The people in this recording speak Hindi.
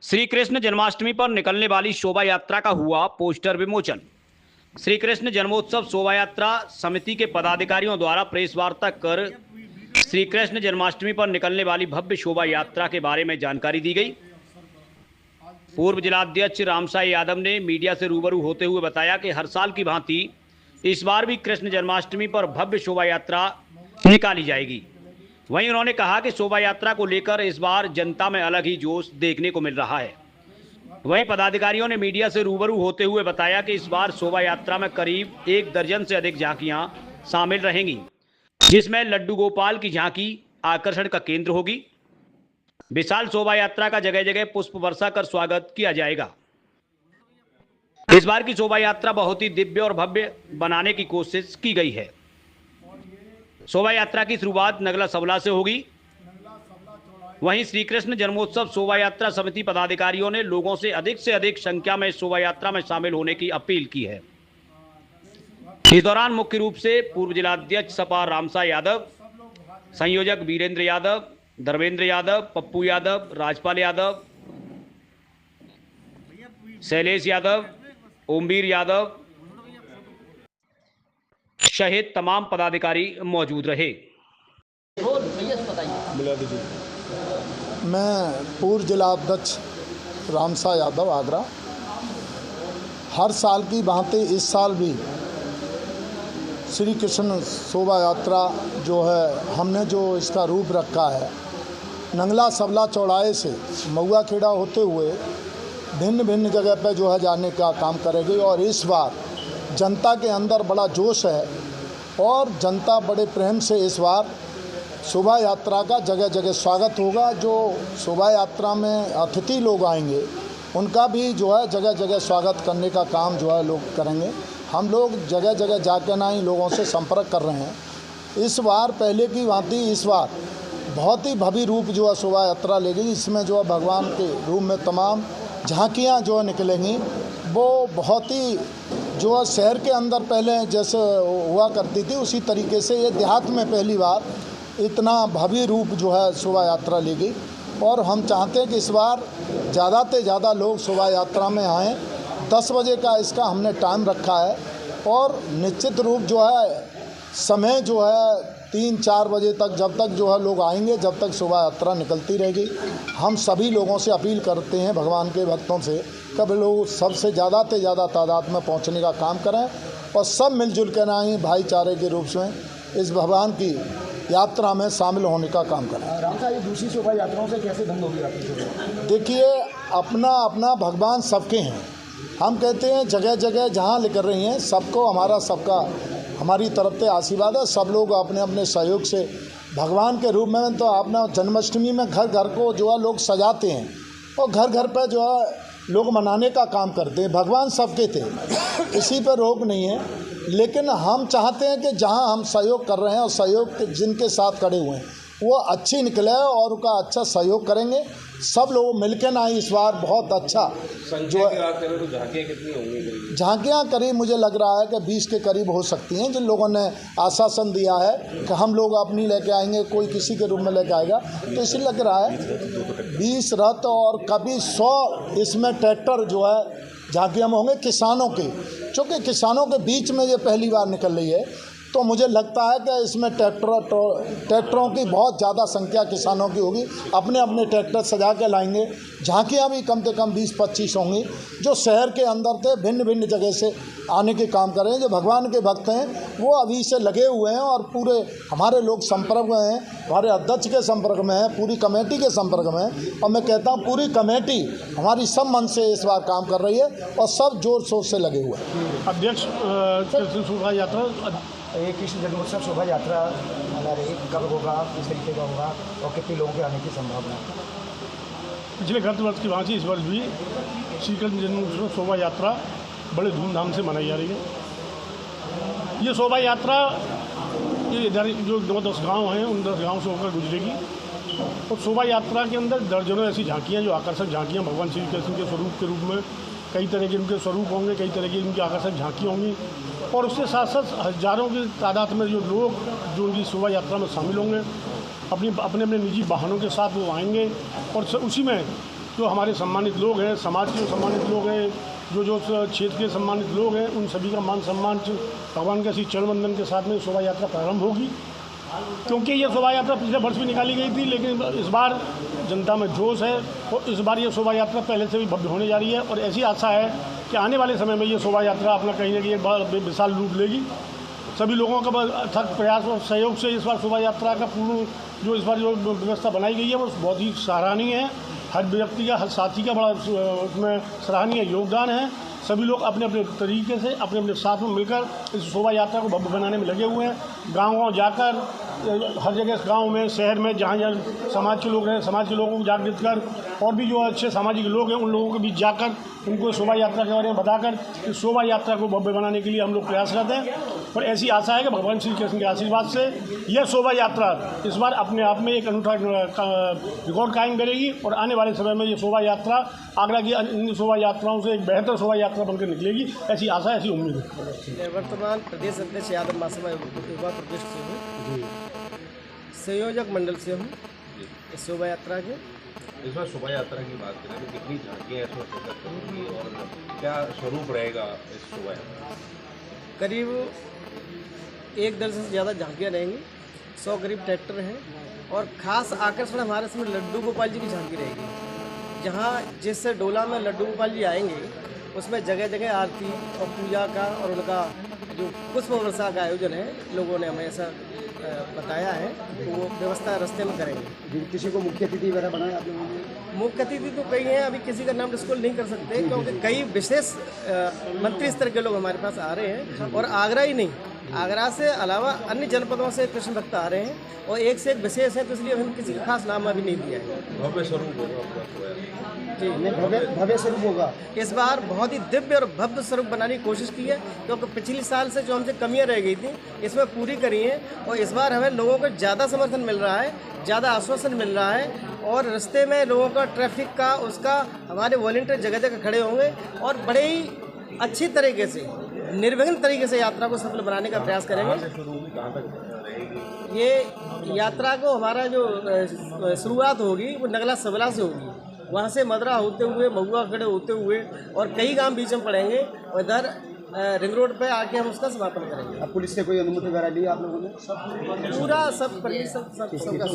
श्री कृष्ण जन्माष्टमी पर निकलने वाली शोभा यात्रा का हुआ पोस्टर विमोचन। श्री कृष्ण जन्मोत्सव शोभा यात्रा समिति के पदाधिकारियों द्वारा प्रेस वार्ता कर श्री कृष्ण जन्माष्टमी पर निकलने वाली भव्य शोभा यात्रा के बारे में जानकारी दी गई। पूर्व जिलाध्यक्ष रामसाई यादव ने मीडिया से रूबरू होते हुए बताया कि हर साल की भांति इस बार भी कृष्ण जन्माष्टमी पर भव्य शोभा यात्रा निकाली जाएगी। वहीं उन्होंने कहा कि शोभा यात्रा को लेकर इस बार जनता में अलग ही जोश देखने को मिल रहा है। वहीं पदाधिकारियों ने मीडिया से रूबरू होते हुए बताया कि इस बार शोभा यात्रा में करीब 1 दर्जन से अधिक झांकियां शामिल रहेंगी, जिसमें लड्डू गोपाल की झांकी आकर्षण का केंद्र होगी। विशाल शोभा यात्रा का जगह जगह पुष्प वर्षा कर स्वागत किया जाएगा। इस बार की शोभा यात्रा बहुत ही दिव्य और भव्य बनाने की कोशिश की गई है। शोभा यात्रा की शुरुआत नगला सबला से होगी। वहीं श्री कृष्ण जन्मोत्सव शोभा यात्रा समिति पदाधिकारियों ने लोगों से अधिक संख्या में शोभा यात्रा में शामिल होने की अपील की है। इस दौरान मुख्य रूप से पूर्व जिलाध्यक्ष सपा रामसाई यादव, संयोजक वीरेंद्र यादव, धर्मेंद्र यादव, पप्पू यादव, राजपाल यादव, शैलेश यादव, ओमवीर यादव सहित तमाम पदाधिकारी मौजूद रहे। मैं पूर्व जिलाध्यक्ष रामसाई यादव आगरा। हर साल की भांति इस साल भी श्री कृष्ण शोभा यात्रा जो है, हमने जो इसका रूप रखा है, नंगला सबला चौराहे से महुआ खेड़ा होते हुए भिन्न भिन्न जगह पर जो है जाने का काम करेगी। और इस बार जनता के अंदर बड़ा जोश है और जनता बड़े प्रेम से इस बार शोभा यात्रा का जगह जगह स्वागत होगा। जो शोभा यात्रा में अतिथि लोग आएंगे उनका भी जो है जगह जगह स्वागत करने का काम जो है लोग करेंगे। हम लोग जगह जगह जाकर ना ही लोगों से संपर्क कर रहे हैं। इस बार पहले की भांति इस बार बहुत ही भव्य रूप जो है शोभा यात्रा लेगी। इसमें जो है भगवान के रूप में तमाम झांकियाँ जो है निकलेंगी। वो बहुत ही जो है शहर के अंदर पहले जैसे हुआ करती थी उसी तरीके से ये देहात में पहली बार इतना भव्य रूप जो है शोभा यात्रा लेगी। और हम चाहते हैं कि इस बार ज़्यादा से ज़्यादा लोग शोभा यात्रा में आएँ। 10 बजे का इसका हमने टाइम रखा है और निश्चित रूप जो है समय जो है 3-4 बजे तक, जब तक जो है लोग आएंगे, जब तक शोभा यात्रा निकलती रहेगी। हम सभी लोगों से अपील करते हैं, भगवान के भक्तों से, कभी लोग सबसे ज़्यादा से ज़्यादा तादाद में पहुंचने का काम करें और सब मिलजुल कर आएँ भाईचारे के रूप में इस भगवान की यात्रा में शामिल होने का काम करें। राम साहब, ये दूसरी शोभा यात्राओं से कैसे भिन्न होगी आपकी? देखिए, अपना अपना भगवान सबके हैं। हम कहते हैं जगह जगह जहाँ लेकर रही हैं सबको हमारी तरफ से आशीर्वाद है। सब लोग अपने अपने सहयोग से भगवान के रूप में, तो अपना जन्माष्टमी में घर घर को जो है लोग सजाते हैं और घर घर पर जो है लोग मनाने का काम करते हैं। भगवान सबके थे, इसी पर रोक नहीं है। लेकिन हम चाहते हैं कि जहां हम सहयोग कर रहे हैं और सहयोग जिनके साथ खड़े हुए हैं वो अच्छी निकले और उनका अच्छा सहयोग करेंगे। सब लोग मिलकर ना इस बार बहुत अच्छा जो तो झांकियाँ कितनी होंगी? झांकियाँ करीब मुझे लग रहा है कि 20 के करीब हो सकती हैं। जिन लोगों ने आश्वासन दिया है कि हम लोग अपनी लेके आएंगे, कोई किसी के रूप में लेके आएगा, तो इसलिए लग रहा है 20 रथ और कभी 100 इसमें ट्रैक्टर जो है झांकियाँ में होंगे किसानों के। चूँकि किसानों के बीच में ये पहली बार निकल रही है तो मुझे लगता है कि इसमें ट्रैक्टरों की बहुत ज़्यादा संख्या किसानों की होगी। अपने अपने ट्रैक्टर सजा के लाएंगे। झांकियाँ भी कम से कम 20-25 होंगी जो शहर के अंदर थे भिन्न भिन्न जगह से आने के काम कर रहे हैं। जो भगवान के भक्त हैं वो अभी से लगे हुए हैं और पूरे हमारे लोग संपर्क में हैं, हमारे अध्यक्ष के संपर्क में हैं, पूरी कमेटी के संपर्क में हैं। और मैं कहता हूँ पूरी कमेटी हमारी सब मन से इस बार काम कर रही है और सब जोर शोर से लगे हुए हैं। अध्यक्ष, कृष्ण शोभा यात्रा, ये कृष्ण जन्मोत्सव शोभा यात्रा हमारे कब होगा, किस तरीके का होगा और कितने लोगों के आने की संभावना है? पिछले गत वर्ष की भांति इस वर्ष भी श्री कृष्ण जन्मोत्सव शोभा यात्रा बड़े धूमधाम से मनाई जा रही है। ये शोभा यात्रा ये इधर जो 10 गाँव हैं उन 10 गाँव से होकर गुजरेगी और शोभा यात्रा के अंदर दर्जनों ऐसी झांकियाँ, जो आकर्षक झांकियाँ भगवान श्री कृष्ण के स्वरूप के रूप में, कई तरह के उनके स्वरूप होंगे, कई तरह की उनकी आकर्षक झांकियाँ होंगी। और उसके साथ साथ हज़ारों की तादाद में जो लोग जो उनकी शोभा यात्रा में शामिल होंगे, अपने अपने निजी वाहनों के साथ वो आएंगे और उसी में जो हमारे सम्मानित लोग हैं, समाज के जो सम्मानित लोग हैं, जो क्षेत्र के सम्मानित लोग हैं, उन सभी का मान सम्मान भगवान के श्री चरण वंदन के साथ में शोभा यात्रा प्रारंभ होगी। क्योंकि ये शोभा यात्रा पिछले वर्ष भी निकाली गई थी, लेकिन इस बार जनता में जोश है और इस बार ये शोभा यात्रा पहले से भी भव्य होने जा रही है और ऐसी आशा है कि आने वाले समय में ये शोभा यात्रा अपना कहीं ना कहीं एक बार विशाल रूप लेगी। सभी लोगों का अथक प्रयास और सहयोग से इस बार शोभा यात्रा का पूर्ण जो इस बार जो व्यवस्था बनाई गई है वो बहुत ही सराहनीय है। हर व्यक्ति का, हर साथी का बड़ा उसमें सराहनीय योगदान है। सभी लोग अपने अपने तरीके से अपने अपने साथ में मिलकर इस शोभा यात्रा को भव्य बनाने में लगे हुए हैं। गाँव जाकर हर जगह गांव में, शहर में, जहाँ जहाँ समाज के लोग हैं, समाज के लोगों को जागृत कर और भी जो अच्छे सामाजिक लोग हैं उन लोगों के बीच जाकर उनको शोभा यात्रा के बारे में बताकर इस शोभा यात्रा को भव्य बनाने के लिए हम लोग प्रयासरत हैं। और ऐसी आशा है कि भगवान श्री कृष्ण के आशीर्वाद से यह शोभा यात्रा इस बार अपने आप में एक अनूठा रिकॉर्ड कायम करेगी और आने वाले समय में ये शोभा यात्रा आगरा की अन्य शोभा यात्राओं से एक बेहतर शोभा यात्रा बनकर निकलेगी, ऐसी आशा, ऐसी उम्मीद है। वर्तमान प्रदेश अध्यक्ष यादव महासभा युवा प्रदेश से हूँ, संयोजक मंडल से हूँ इस शोभा यात्रा के। इस बार शोभा यात्रा की बात करें तो कितनी झांकियाँ इसमें शिरकत करेंगी और क्या स्वरूप रहेगा इस शोभा यात्रा? करीब 1 दर्जन से ज़्यादा झांकियाँ रहेंगी, 100 करीब ट्रैक्टर हैं और ख़ास आकर्षण हमारे इसमें लड्डू गोपाल जी की झांकी रहेगी। जहाँ जिस डोला में लड्डू गोपाल जी आएंगे उसमें जगह जगह आरती और पूजा का और उनका जो पुष्प वर्षा का आयोजन है, लोगों ने हमें ऐसा बताया है, तो वो व्यवस्था रास्ते में करेंगे। किसी को मुख्य अतिथि वगैरह बनाया आप लोगों ने? मुख्य अतिथि तो कई हैं, अभी किसी का नाम डिस्क्लोज नहीं कर सकते क्योंकि कई विशेष मंत्री स्तर के लोग हमारे पास आ रहे हैं और आगरा ही नहीं, आगरा से अलावा अन्य जनपदों से कृष्ण भक्त आ रहे हैं और एक से एक विशेष है, तो इसलिए हमने किसी का खास नाम अभी नहीं दिया है। भव्य स्वरूप होगा जी, भव्य स्वरूप होगा। इस बार बहुत ही दिव्य और भव्य स्वरूप बनाने की कोशिश की है क्योंकि पिछले साल से जो हमसे कमियां रह गई थी इसमें पूरी करी हैं और इस बार हमें लोगों को ज़्यादा समर्थन मिल रहा है, ज़्यादा आश्वासन मिल रहा है और रास्ते में लोगों का ट्रैफिक का उसका हमारे वॉलंटियर जगह जगह खड़े होंगे और बड़े ही अच्छी तरीके से निर्विघ्न तरीके से यात्रा को सफल बनाने का प्रयास करेंगे। ये यात्रा को हमारा जो शुरुआत होगी वो नगला सबला से होगी, वहाँ से मदरा होते हुए महुआ खड़े होते हुए और कई गांव बीच में पड़ेंगे और इधर रिंग रोड पे आके हम उसका समापन करेंगे। अब पुलिस से कोई अनुमति वगैरह ली आप लोगों ने? पूरा सब